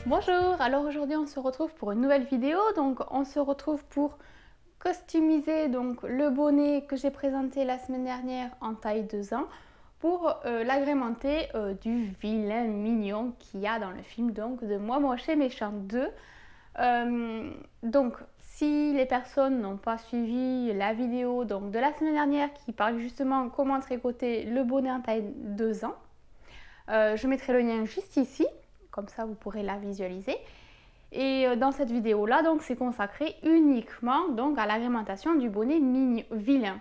Bonjour, alors aujourd'hui on se retrouve pour une nouvelle vidéo, donc on se retrouve pour customiser donc le bonnet que j'ai présenté la semaine dernière en taille 2 ans pour l'agrémenter du vilain mignon qu'il y a dans le film donc de Moi Moche et Méchant 2. Donc si les personnes n'ont pas suivi la vidéo donc, de la semaine dernière qui parle justement comment tricoter le bonnet en taille 2 ans, je mettrai le lien juste ici, comme ça vous pourrez la visualiser. Et dans cette vidéo là, donc c'est consacré uniquement donc à l'agrémentation du bonnet vilain.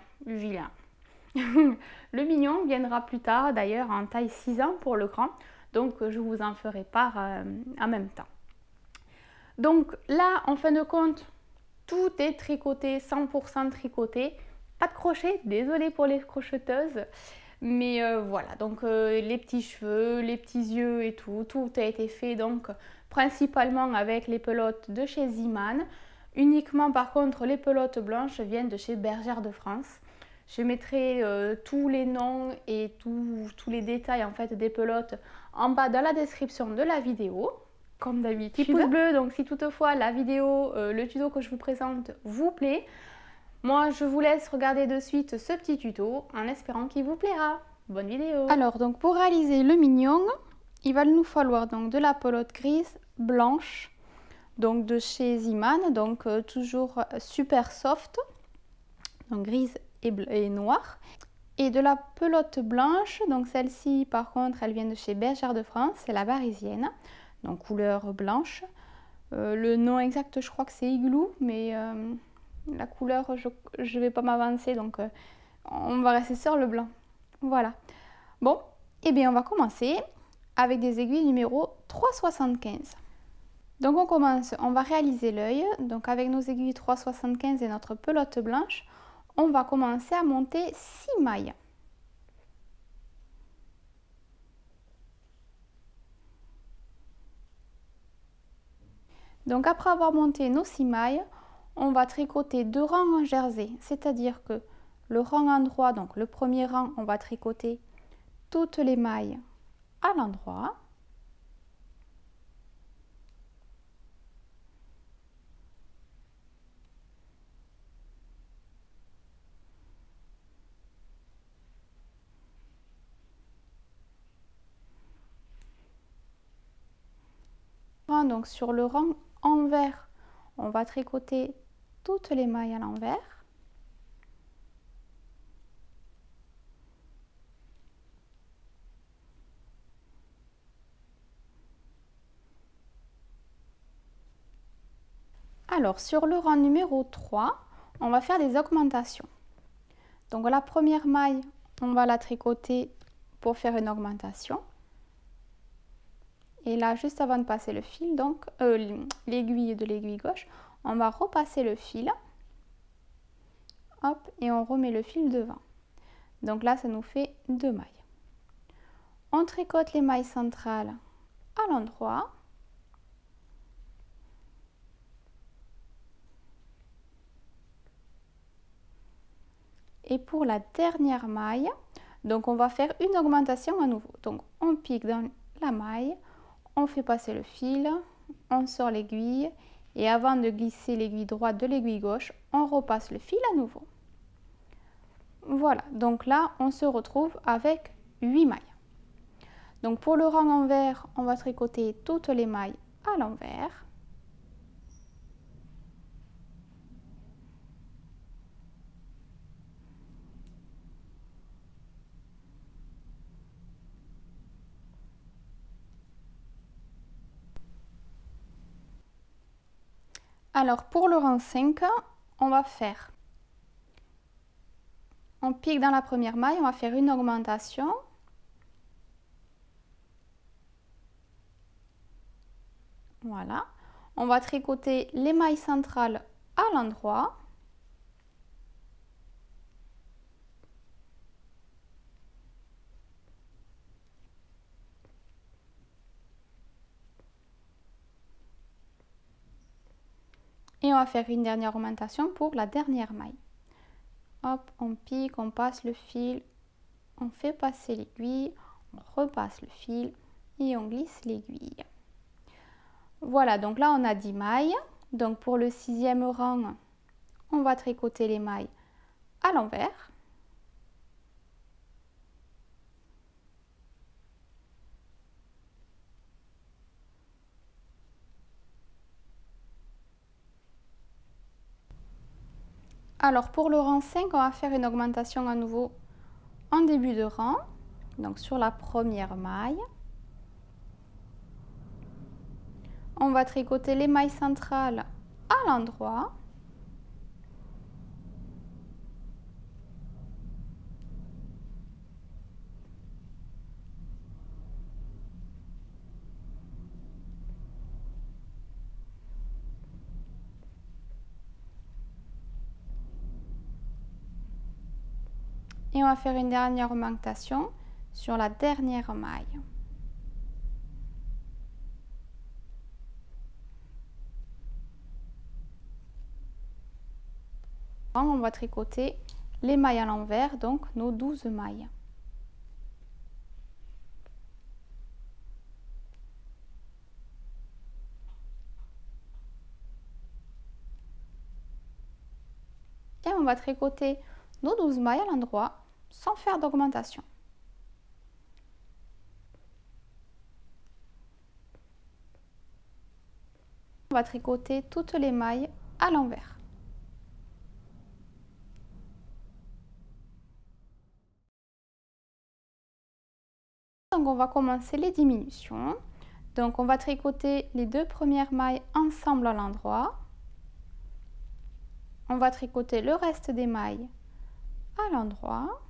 Le mignon viendra plus tard d'ailleurs en taille 6 ans pour le grand, donc je vous en ferai part en même temps. Donc là, en fin de compte, tout est tricoté, 100% tricoté, pas de crochet, désolée pour les crocheteuses. Mais voilà, donc les petits cheveux, les petits yeux et tout a été fait donc principalement avec les pelotes de chez Ziman. Uniquement par contre les pelotes blanches viennent de chez Bergère de France. Je mettrai tous les noms et tous les détails en fait des pelotes en bas dans la description de la vidéo. Comme d'habitude. Petit pouce bleu, donc si toutefois la vidéo, le tuto que je vous présente vous plaît. Moi, je vous laisse regarder de suite ce petit tuto en espérant qu'il vous plaira. Bonne vidéo! Alors, donc pour réaliser le mignon, il va nous falloir donc de la pelote grise, blanche, donc de chez Ziman, donc toujours super soft, donc grise et noire. Et de la pelote blanche, donc celle-ci par contre, elle vient de chez Bergère de France, c'est la parisienne, donc couleur blanche. Le nom exact, je crois que c'est Igloo, mais... la couleur, je vais pas m'avancer, donc on va rester sur le blanc. Voilà. Bon, et bien on va commencer avec des aiguilles numéro 3,75. Donc on commence, on va réaliser l'œil. Donc avec nos aiguilles 3,75 et notre pelote blanche, on va commencer à monter 6 mailles. Donc après avoir monté nos 6 mailles, on va tricoter 2 rangs en jersey, c'est-à-dire que le rang endroit, donc le premier rang, on va tricoter toutes les mailles à l'endroit. Donc sur le rang envers, on va tricoter toutes les mailles à l'envers. Alors sur le rang numéro 3, on va faire des augmentations. Donc la première maille, on va la tricoter pour faire une augmentation. Et là, juste avant de passer le fil, donc l'aiguille de l'aiguille gauche, on va repasser le fil. Hop, et on remet le fil devant. Donc là, ça nous fait 2 mailles. On tricote les mailles centrales à l'endroit. Et pour la dernière maille, donc on va faire une augmentation à nouveau. Donc on pique dans la maille, on fait passer le fil, on sort l'aiguille et avant de glisser l'aiguille droite de l'aiguille gauche, on repasse le fil à nouveau. Voilà, donc là on se retrouve avec 8 mailles. Donc pour le rang envers, on va tricoter toutes les mailles à l'envers. Alors pour le rang 5, on va faire, on pique dans la première maille, on va faire une augmentation. Voilà, on va tricoter les mailles centrales à l'endroit. Et on va faire une dernière augmentation pour la dernière maille. Hop, on pique, on passe le fil, on fait passer l'aiguille, on repasse le fil et on glisse l'aiguille. Voilà, donc là on a 10 mailles. Donc pour le 6e rang, on va tricoter les mailles à l'envers. Alors pour le rang 5, on va faire une augmentation à nouveau en début de rang, donc sur la première maille. On va tricoter les mailles centrales à l'endroit. Et on va faire une dernière augmentation sur la dernière maille. On va tricoter les mailles à l'envers, donc nos 12 mailles. Et on va tricoter nos 12 mailles à l'endroit sans faire d'augmentation. On va tricoter toutes les mailles à l'envers. Donc on va commencer les diminutions. Donc on va tricoter les 2 premières mailles ensemble à l'endroit. On va tricoter le reste des mailles à l'endroit.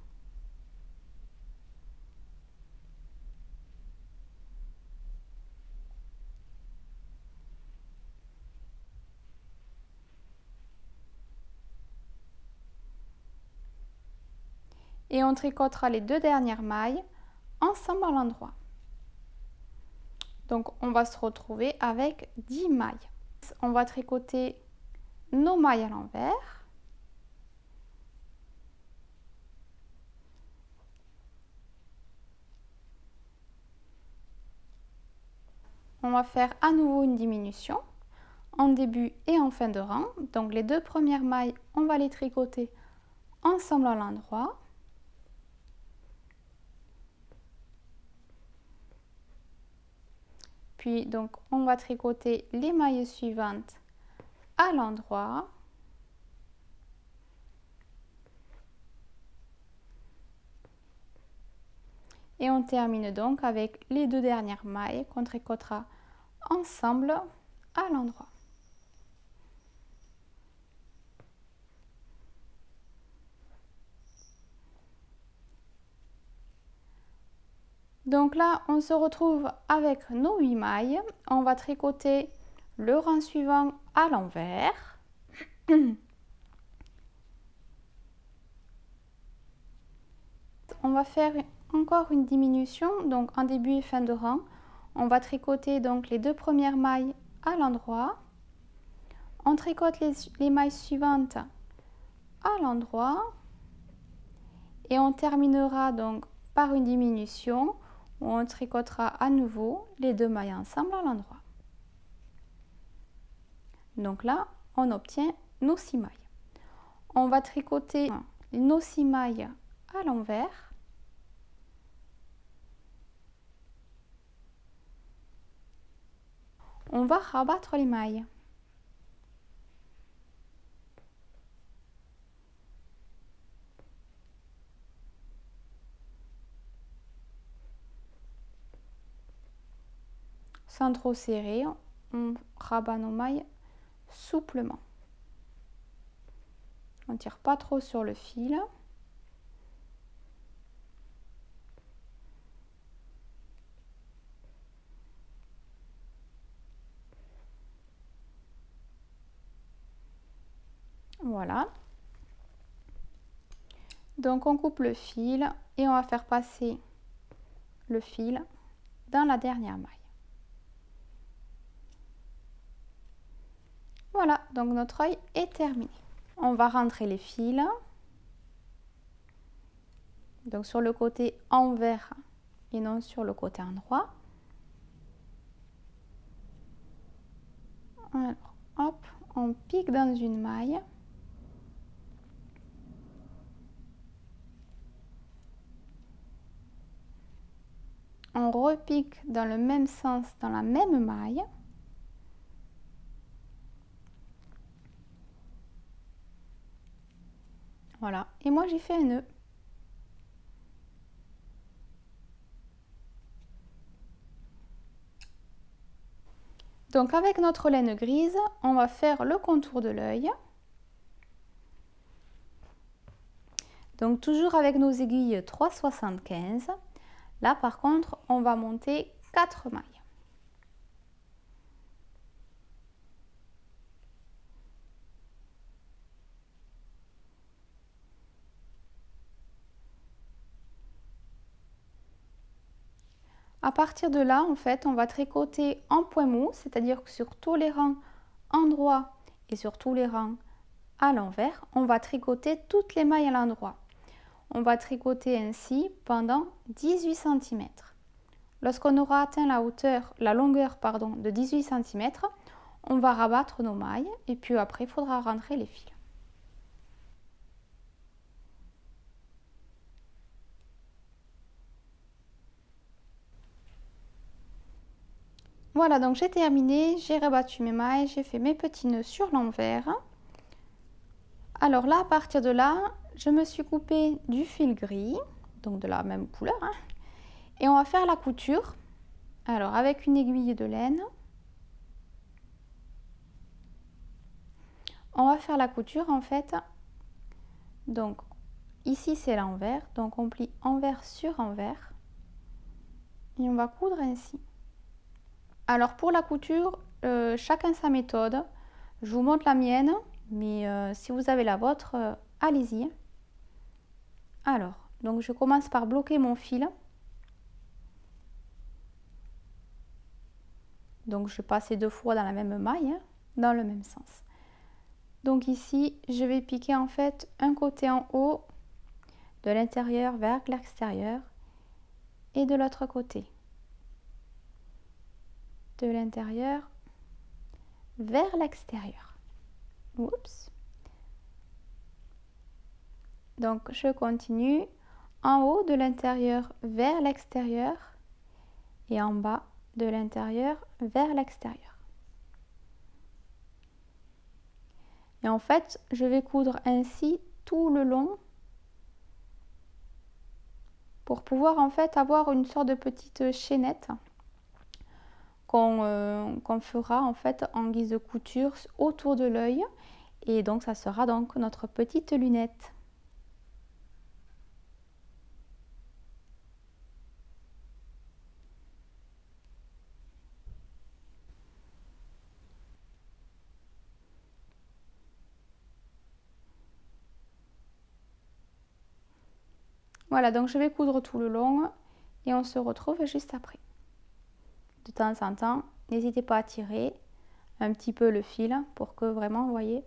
Et on tricotera les 2 dernières mailles ensemble à l'endroit. Donc on va se retrouver avec 10 mailles. On va tricoter nos mailles à l'envers. On va faire à nouveau une diminution en début et en fin de rang. Donc les 2 premières mailles, on va les tricoter ensemble à l'endroit. Puis donc on va tricoter les mailles suivantes à l'endroit. Et on termine donc avec les 2 dernières mailles qu'on tricotera ensemble à l'endroit. Donc là, on se retrouve avec nos 8 mailles. On va tricoter le rang suivant à l'envers. On va faire encore une diminution, donc en début et fin de rang. On va tricoter donc les 2 premières mailles à l'endroit. On tricote les mailles suivantes à l'endroit. Et on terminera donc par une diminution où on tricotera à nouveau les 2 mailles ensemble à l'endroit. Donc là, on obtient nos 6 mailles. On va tricoter nos 6 mailles à l'envers. On va rabattre les mailles. Sans trop serrer, on rabat nos mailles souplement. On ne tire pas trop sur le fil. Voilà. Donc on coupe le fil et on va faire passer le fil dans la dernière maille. Voilà, donc notre œil est terminé. On va rentrer les fils. Donc sur le côté envers et non sur le côté endroit. Alors, hop, on pique dans une maille. On repique dans le même sens, dans la même maille. Voilà, et moi j'ai fait un nœud. Donc avec notre laine grise, on va faire le contour de l'œil. Donc toujours avec nos aiguilles 3,75. Là par contre, on va monter 4 mailles. À partir de là, en fait, on va tricoter en point mou, c'est-à-dire que sur tous les rangs endroit et sur tous les rangs à l'envers, on va tricoter toutes les mailles à l'endroit. On va tricoter ainsi pendant 18 cm. Lorsqu'on aura atteint la longueur de 18 cm, on va rabattre nos mailles et puis après, il faudra rentrer les fils. Voilà, donc j'ai terminé, j'ai rabattu mes mailles, j'ai fait mes petits nœuds sur l'envers. Alors là, à partir de là, je me suis coupé du fil gris, donc de la même couleur, hein, et on va faire la couture. Alors avec une aiguille de laine, on va faire la couture en fait. Donc ici c'est l'envers, donc on plie envers sur envers et on va coudre ainsi. Alors pour la couture, chacun sa méthode. Je vous montre la mienne, mais si vous avez la vôtre, allez-y. Alors, donc je commence par bloquer mon fil. Donc je passe 2 fois dans la même maille, hein, dans le même sens. Donc ici, je vais piquer en fait un côté en haut, de l'intérieur vers l'extérieur, et de l'autre côté. De l'intérieur vers l'extérieur. Oups. Donc je continue en haut de l'intérieur vers l'extérieur et en bas de l'intérieur vers l'extérieur. Et en fait, je vais coudre ainsi tout le long pour pouvoir en fait avoir une sorte de petite chaînette qu'on fera en fait en guise de couture autour de l'œil, et donc ça sera donc notre petite lunette. Voilà, donc je vais coudre tout le long et on se retrouve juste après. De temps en temps, n'hésitez pas à tirer un petit peu le fil pour que vraiment, vous voyez,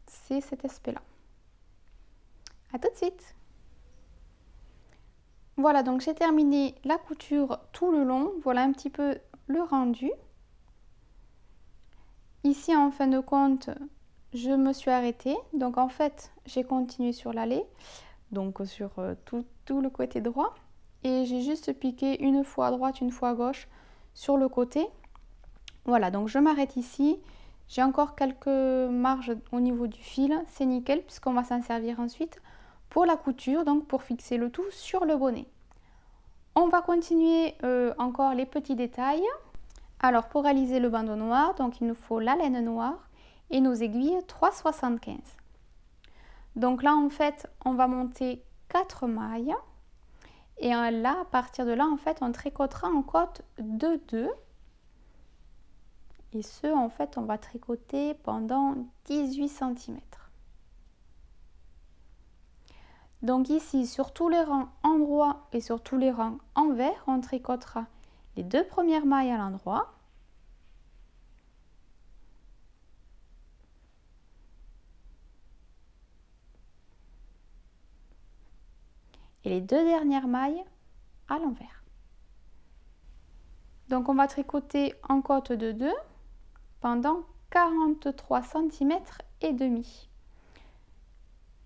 c'est cet aspect-là. À tout de suite. Voilà, donc j'ai terminé la couture tout le long. Voilà un petit peu le rendu. Ici, en fin de compte, je me suis arrêtée. Donc en fait, j'ai continué sur l'allée, donc sur tout le côté droit. Et j'ai juste piqué une fois à droite, une fois à gauche sur le côté. Voilà, donc je m'arrête ici. J'ai encore quelques marges au niveau du fil. C'est nickel puisqu'on va s'en servir ensuite pour la couture, donc pour fixer le tout sur le bonnet. On va continuer encore les petits détails. Alors pour réaliser le bandeau noir, donc il nous faut la laine noire et nos aiguilles 3,75. Donc là en fait on va monter 4 mailles et là à partir de là en fait on tricotera en côte de 2. Et ce en fait on va tricoter pendant 18 cm. Donc ici sur tous les rangs endroit et sur tous les rangs envers on tricotera les 2 premières mailles à l'endroit. Et les 2 dernières mailles à l'envers. Donc on va tricoter en côte de 2 pendant 43 cm et demi.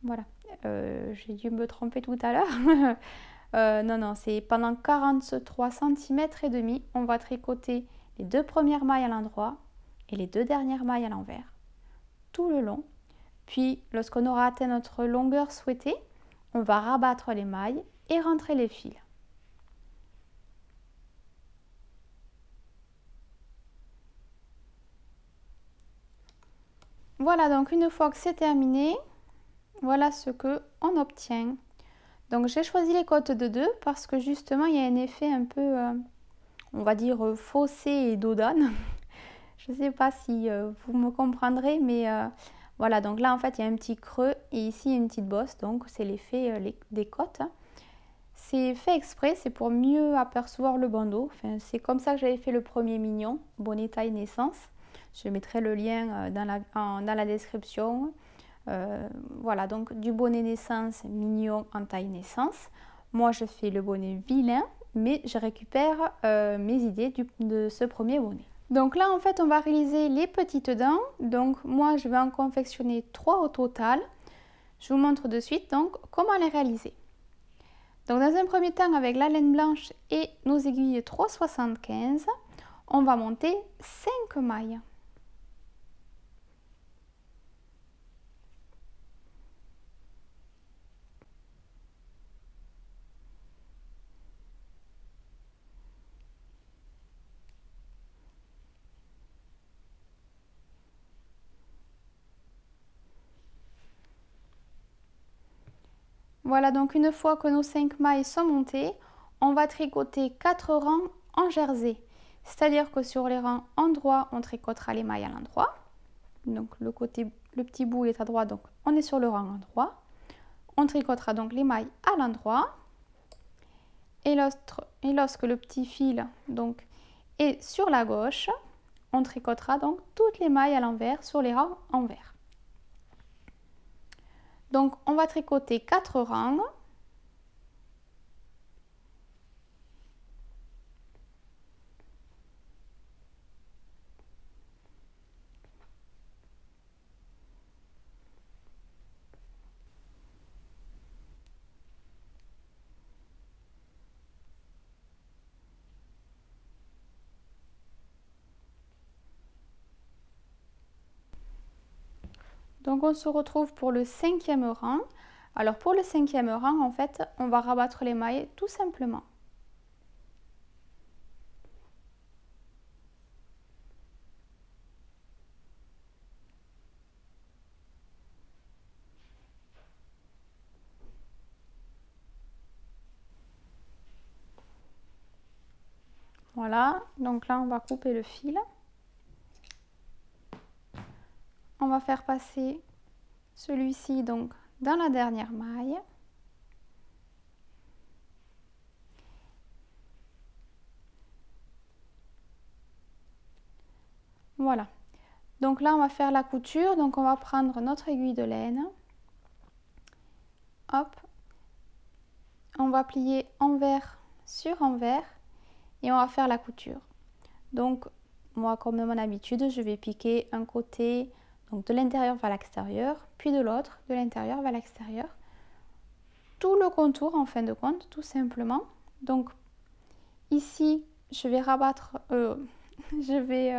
Voilà, j'ai dû me tromper tout à l'heure. Non, c'est pendant 43 cm et demi. On va tricoter les 2 premières mailles à l'endroit et les 2 dernières mailles à l'envers tout le long. Puis lorsqu'on aura atteint notre longueur souhaitée, on va rabattre les mailles et rentrer les fils. Voilà, donc une fois que c'est terminé, voilà ce que on obtient. Donc j'ai choisi les côtes de 2 parce que justement il y a un effet un peu, on va dire, faussé et dodane. Je ne sais pas si vous me comprendrez, mais voilà, donc là en fait il y a un petit creux et ici il y a une petite bosse, donc c'est l'effet des côtes. C'est fait exprès, c'est pour mieux apercevoir le bandeau. Enfin, c'est comme ça que j'avais fait le premier mignon, bonnet taille naissance. Je mettrai le lien dans la description. Voilà, donc du bonnet naissance mignon en taille naissance. Moi, je fais le bonnet vilain, mais je récupère mes idées de ce premier bonnet. Donc là, en fait, on va réaliser les petites dents. Donc moi, je vais en confectionner 3 au total. Je vous montre de suite donc comment les réaliser. Donc dans un premier temps, avec la laine blanche et nos aiguilles 3,75, on va monter 5 mailles. Voilà, donc une fois que nos 5 mailles sont montées, on va tricoter 4 rangs en jersey. C'est-à-dire que sur les rangs endroits, on tricotera les mailles à l'endroit. Donc le petit bout est à droite, donc on est sur le rang endroit. On tricotera donc les mailles à l'endroit. Et lorsque le petit fil donc, est sur la gauche, on tricotera donc toutes les mailles à l'envers sur les rangs envers. Donc on va tricoter 4 rangs. Donc on se retrouve pour le 5e rang. Alors pour le 5e rang, en fait, on va rabattre les mailles tout simplement. Voilà, donc là on va couper le fil. On va faire passer celui-ci donc dans la dernière maille. Voilà. Donc là on va faire la couture. Donc on va prendre notre aiguille de laine. Hop. On va plier envers sur envers et on va faire la couture. Donc moi, comme de mon habitude, je vais piquer un côté donc de l'intérieur vers l'extérieur, puis de l'autre, de l'intérieur vers l'extérieur. Tout le contour en fin de compte, tout simplement. Donc ici, je vais rabattre, je vais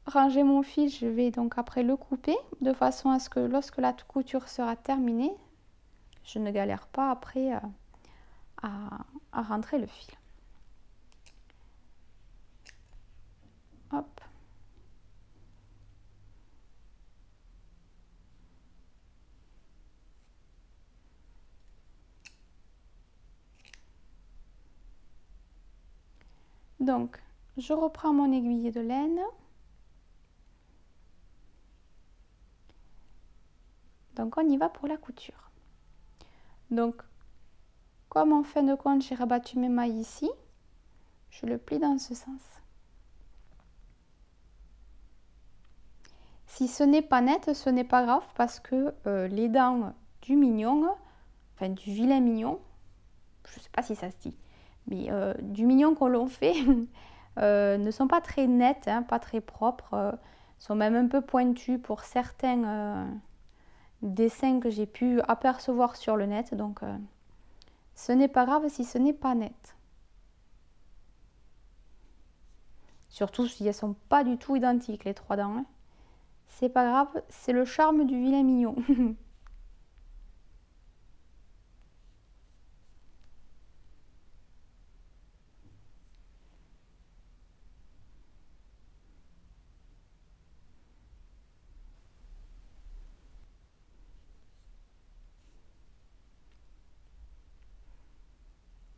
ranger mon fil, je vais donc après le couper de façon à ce que lorsque la couture sera terminée, je ne galère pas après à rentrer le fil. Hop. Donc, je reprends mon aiguille de laine. Donc, on y va pour la couture. Donc, comme en fin de compte, j'ai rabattu mes mailles ici, je le plie dans ce sens. Si ce n'est pas net, ce n'est pas grave parce que les dents du mignon, enfin du vilain mignon, je ne sais pas si ça se dit, mais du mignon qu'on l'on fait, ne sont pas très nettes, hein, pas très propres, sont même un peu pointues pour certains dessins que j'ai pu apercevoir sur le net. Donc ce n'est pas grave si ce n'est pas net. Surtout si elles ne sont pas du tout identiques, les 3 dents. Hein. C'est pas grave, c'est le charme du vilain mignon.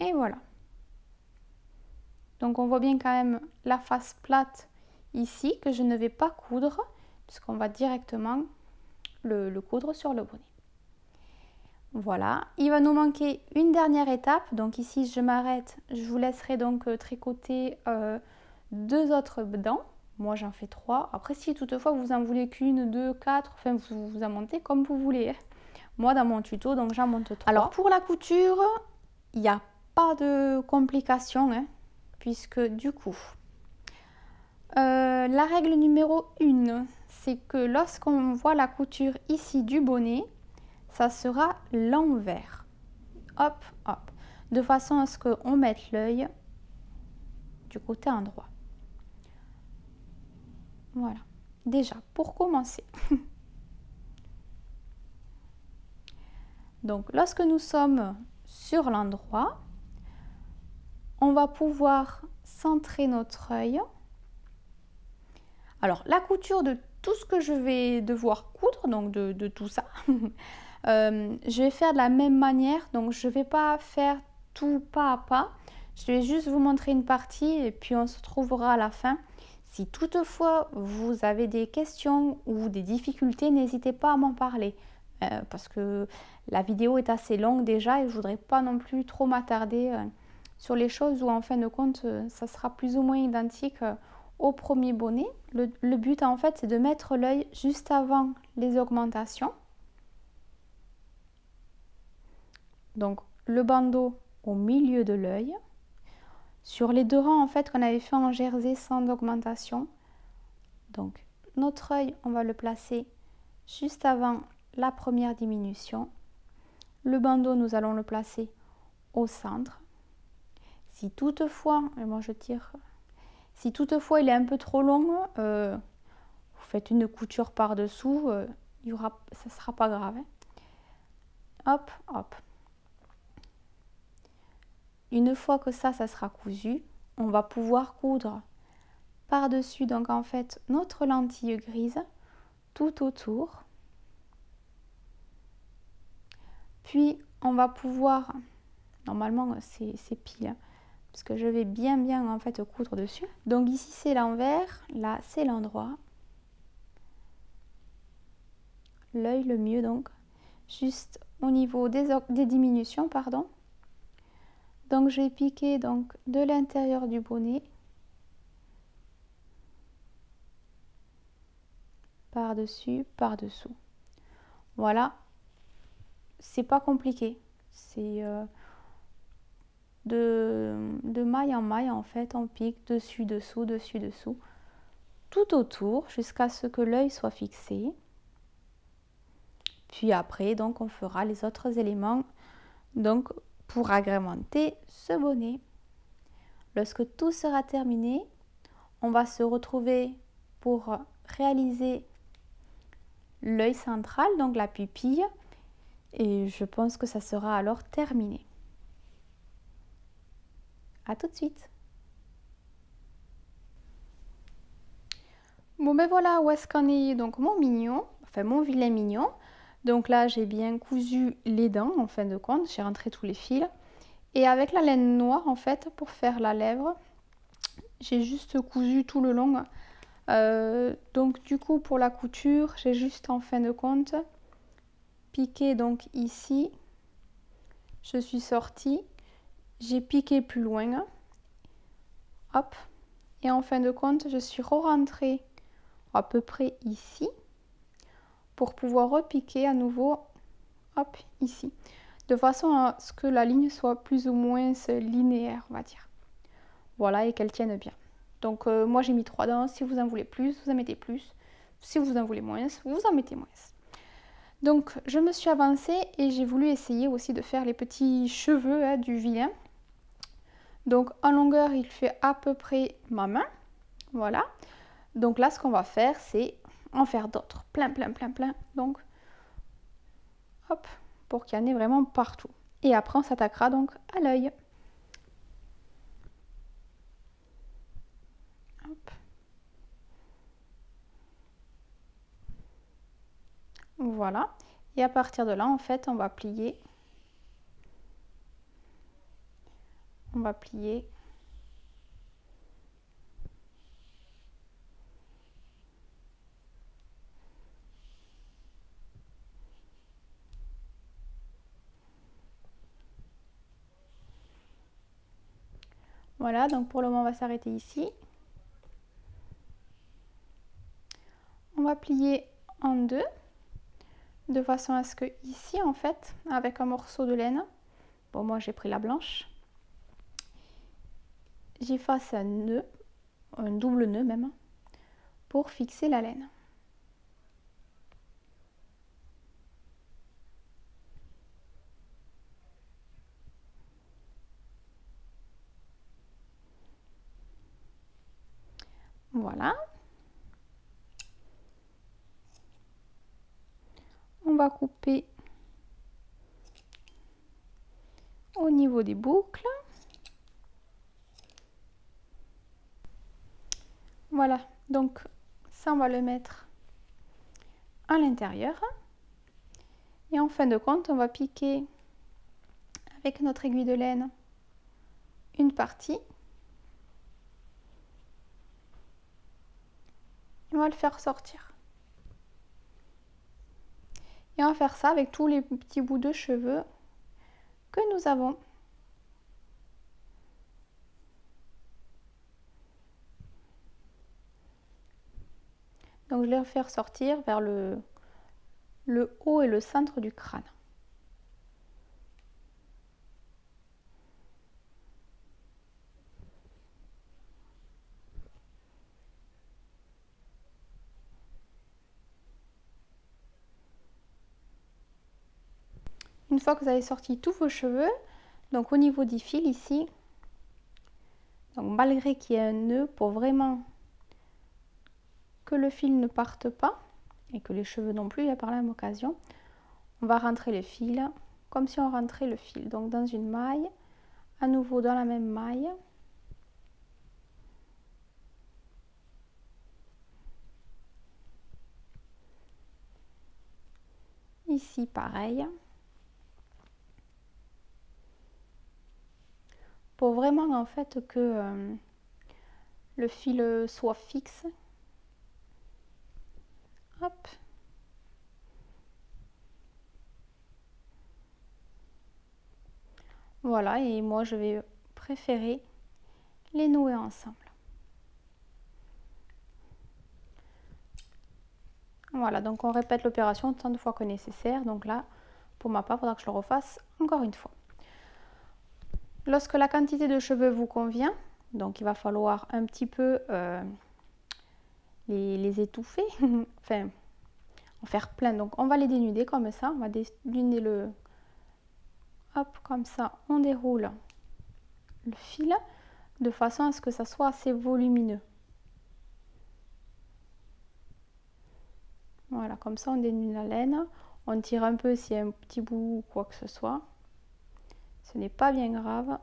Et voilà. Donc on voit bien quand même la face plate ici que je ne vais pas coudre puisqu'on va directement le coudre sur le bonnet. Voilà, il va nous manquer une dernière étape. Donc ici je m'arrête, je vous laisserai donc tricoter 2 autres dents. Moi j'en fais 3. Après si toutefois vous en voulez qu'une, 2, 4, enfin vous en montez comme vous voulez. Moi dans mon tuto donc j'en monte 3. Alors pour la couture, il n'y a pas de complications, hein, puisque du coup, la règle numéro 1, c'est que lorsqu'on voit la couture ici du bonnet, ça sera l'envers. Hop, hop. De façon à ce qu'on mette l'œil du côté endroit. Voilà. Déjà, pour commencer. Donc, lorsque nous sommes sur l'endroit, on va pouvoir centrer notre œil. Alors, la couture de tout ce que je vais devoir coudre, donc de tout ça, je vais faire de la même manière. Donc, je ne vais pas faire tout pas à pas. Je vais juste vous montrer une partie et puis on se retrouvera à la fin. Si toutefois vous avez des questions ou des difficultés, n'hésitez pas à m'en parler. Parce que la vidéo est assez longue déjà et je ne voudrais pas non plus trop m'attarder sur les choses où en fin de compte ça sera plus ou moins identique au premier bonnet. Le but en fait c'est de mettre l'œil juste avant les augmentations. Donc le bandeau au milieu de l'œil. Sur les 2 rangs en fait qu'on avait fait en jersey sans augmentation. Donc notre œil on va le placer juste avant la première diminution. Le bandeau nous allons le placer au centre. Si toutefois, et moi je tire, si toutefois il est un peu trop long, vous faites une couture par dessous, ça sera pas grave. Hein. Hop, hop. Une fois que ça sera cousu, on va pouvoir coudre par-dessus donc en fait notre lentille grise tout autour. Puis on va pouvoir, normalement c'est pile, hein, parce que je vais bien en fait coudre dessus. Donc ici c'est l'envers, là c'est l'endroit. L'œil le mieux donc, juste au niveau des diminutions, pardon. Donc je vais piquer donc de l'intérieur du bonnet par-dessus, par-dessous. Voilà, c'est pas compliqué. C'est de maille en maille en fait, on pique dessus, dessous, dessus, dessous, tout autour jusqu'à ce que l'œil soit fixé. Puis après, donc on fera les autres éléments donc pour agrémenter ce bonnet. Lorsque tout sera terminé, on va se retrouver pour réaliser l'œil central, donc la pupille, et je pense que ça sera alors terminé. À tout de suite. Bon ben voilà où est-ce qu'en est donc mon mignon, enfin mon vilain mignon. Donc là j'ai bien cousu les dents en fin de compte, j'ai rentré tous les fils. Et avec la laine noire en fait pour faire la lèvre, j'ai juste cousu tout le long. Donc du coup pour la couture, j'ai juste en fin de compte piqué donc ici. Je suis sortie, j'ai piqué plus loin. Hop. Et en fin de compte, je suis re-rentrée à peu près ici pour pouvoir repiquer à nouveau, hop, ici, de façon à ce que la ligne soit plus ou moins linéaire, on va dire. Voilà, et qu'elle tienne bien. Donc moi j'ai mis 3 dents, si vous en voulez plus, vous en mettez plus. Si vous en voulez moins, vous en mettez moins. Donc je me suis avancée et j'ai voulu essayer aussi de faire les petits cheveux du vilain. Donc en longueur il fait à peu près ma main, voilà. Donc là ce qu'on va faire c'est en faire d'autres, plein. Donc hop, pour qu'il y en ait vraiment partout. Et après on s'attaquera donc à l'œil. Voilà. Et à partir de là, en fait, on va plier. On va plier. Voilà, donc pour le moment, on va s'arrêter ici. On va plier en deux, de façon à ce que ici, en fait, avec un morceau de laine, bon, moi j'ai pris la blanche, j'y fasse un nœud, un double nœud même, pour fixer la laine. Voilà. On va couper au niveau des boucles. Voilà, donc ça on va le mettre à l'intérieur. Et en fin de compte, on va piquer avec notre aiguille de laine une partie. On va le faire sortir. Et on va faire ça avec tous les petits bouts de cheveux que nous avons. Donc je vais le faire sortir vers le haut et le centre du crâne. Une fois que vous avez sorti tous vos cheveux, donc au niveau du fil ici, donc malgré qu'il y ait un nœud, pour vraiment que le fil ne parte pas et que les cheveux non plus, par la même occasion, on va rentrer le fil comme si on rentrait le fil, donc dans une maille, à nouveau dans la même maille. Ici pareil. Pour vraiment en fait que le fil soit fixe. Hop. Voilà, et moi je vais préférer les nouer ensemble. Voilà, donc on répète l'opération tant de fois que nécessaire. Donc là, pour ma part, il faudra que je le refasse encore une fois. Lorsque la quantité de cheveux vous convient, donc il va falloir un petit peu les étouffer, enfin en faire plein. Donc on va les dénuder comme ça, on va dénuder le... Hop, comme ça, on déroule le fil de façon à ce que ça soit assez volumineux. Voilà, comme ça on dénude la laine, on tire un peu s'il y a un petit bout ou quoi que ce soit. Ce n'est pas bien grave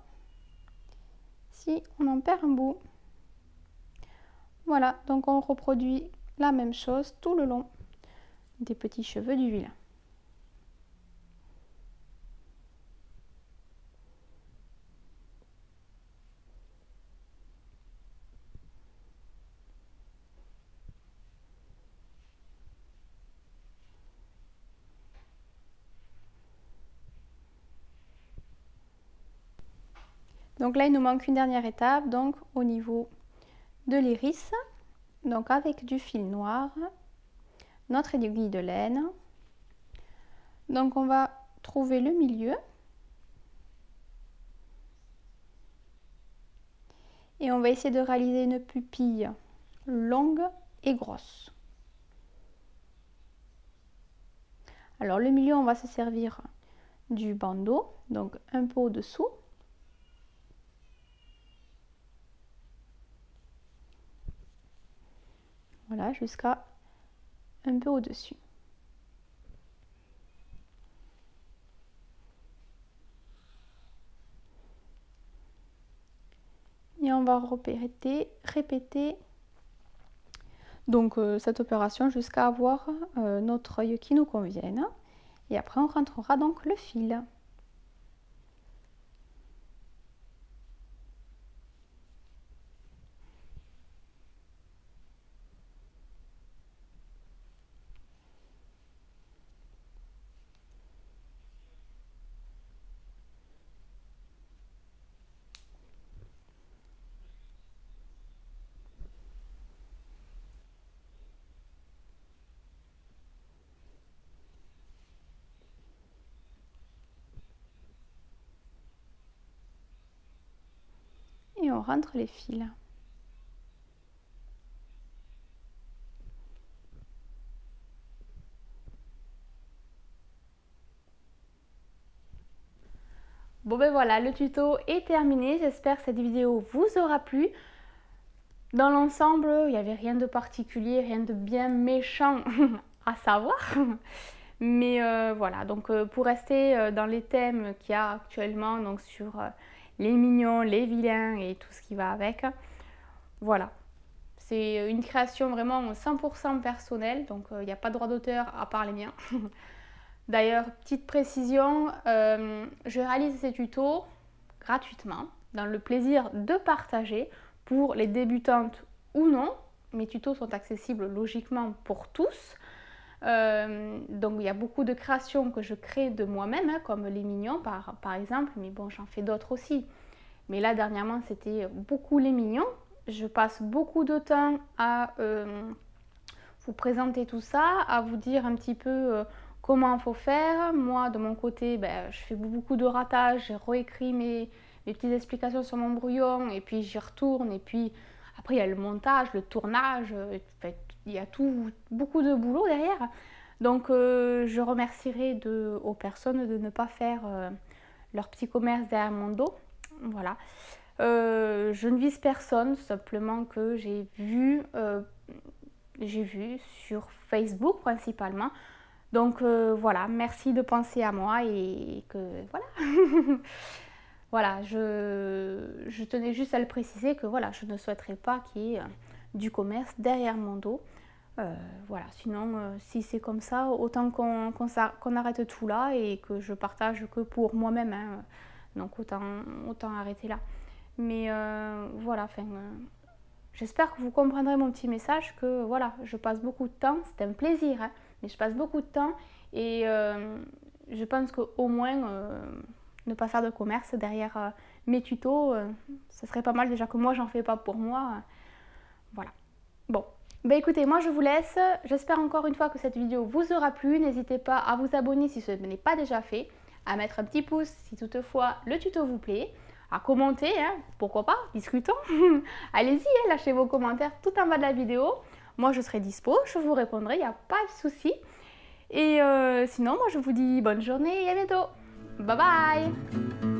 si on en perd un bout. Voilà, donc on reproduit la même chose tout le long des petits cheveux du vilain. Donc là, il nous manque une dernière étape, donc au niveau de l'iris, donc avec du fil noir, notre aiguille de laine. Donc on va trouver le milieu. Et on va essayer de réaliser une pupille longue et grosse. Alors le milieu, on va se servir du bandeau, donc un peu au-dessous. Voilà, jusqu'à un peu au-dessus. Et on va répéter donc cette opération jusqu'à avoir notre œil qui nous convienne. Et après on rentrera donc le fil. Et on rentre les fils. Bon ben voilà, le tuto est terminé. J'espère que cette vidéo vous aura plu. Dans l'ensemble, il n'y avait rien de particulier, rien de bien méchant à savoir. Mais voilà, donc pour rester dans les thèmes qu'il y a actuellement, donc sur les mignons, les vilains et tout ce qui va avec, voilà. C'est une création vraiment 100% personnelle, donc il n'y a pas de droit d'auteur à part les miens. D'ailleurs, petite précision, je réalise ces tutos gratuitement, dans le plaisir de partager pour les débutantes ou non. Mes tutos sont accessibles logiquement pour tous. Donc il y a beaucoup de créations que je crée de moi-même, hein, comme les mignons par exemple, mais bon, j'en fais d'autres aussi. Mais là, dernièrement, c'était beaucoup les mignons. Je passe beaucoup de temps à vous présenter tout ça, à vous dire un petit peu comment il faut faire. Moi, de mon côté, ben, je fais beaucoup de ratage, j'ai réécrit mes petites explications sur mon brouillon, et puis j'y retourne, et puis après il y a le montage, le tournage, il y a beaucoup de boulot derrière. Donc je remercierai aux personnes de ne pas faire leur petit commerce derrière mon dos. Voilà. Je ne vise personne, simplement que j'ai vu sur Facebook principalement. Donc voilà, merci de penser à moi et que voilà. Voilà, je tenais juste à le préciser que voilà, je ne souhaiterais pas qu'il y ait du commerce derrière mon dos. Voilà, sinon si c'est comme ça, autant qu'on arrête tout là et que je partage que pour moi-même, hein. Donc autant arrêter là. Mais voilà, j'espère que vous comprendrez mon petit message, que voilà, je passe beaucoup de temps, c'est un plaisir, hein, mais je passe beaucoup de temps et je pense qu'au moins ne pas faire de commerce derrière mes tutos, ça serait pas mal, déjà que moi j'en fais pas pour moi. Voilà. Bon, bah écoutez, moi je vous laisse. J'espère encore une fois que cette vidéo vous aura plu. N'hésitez pas à vous abonner si ce n'est pas déjà fait, à mettre un petit pouce si toutefois le tuto vous plaît, à commenter, hein, pourquoi pas, discutons. Allez-y, hein, lâchez vos commentaires tout en bas de la vidéo. Moi je serai dispo, je vous répondrai, il n'y a pas de souci. Et sinon, moi je vous dis bonne journée et à bientôt. Bye bye.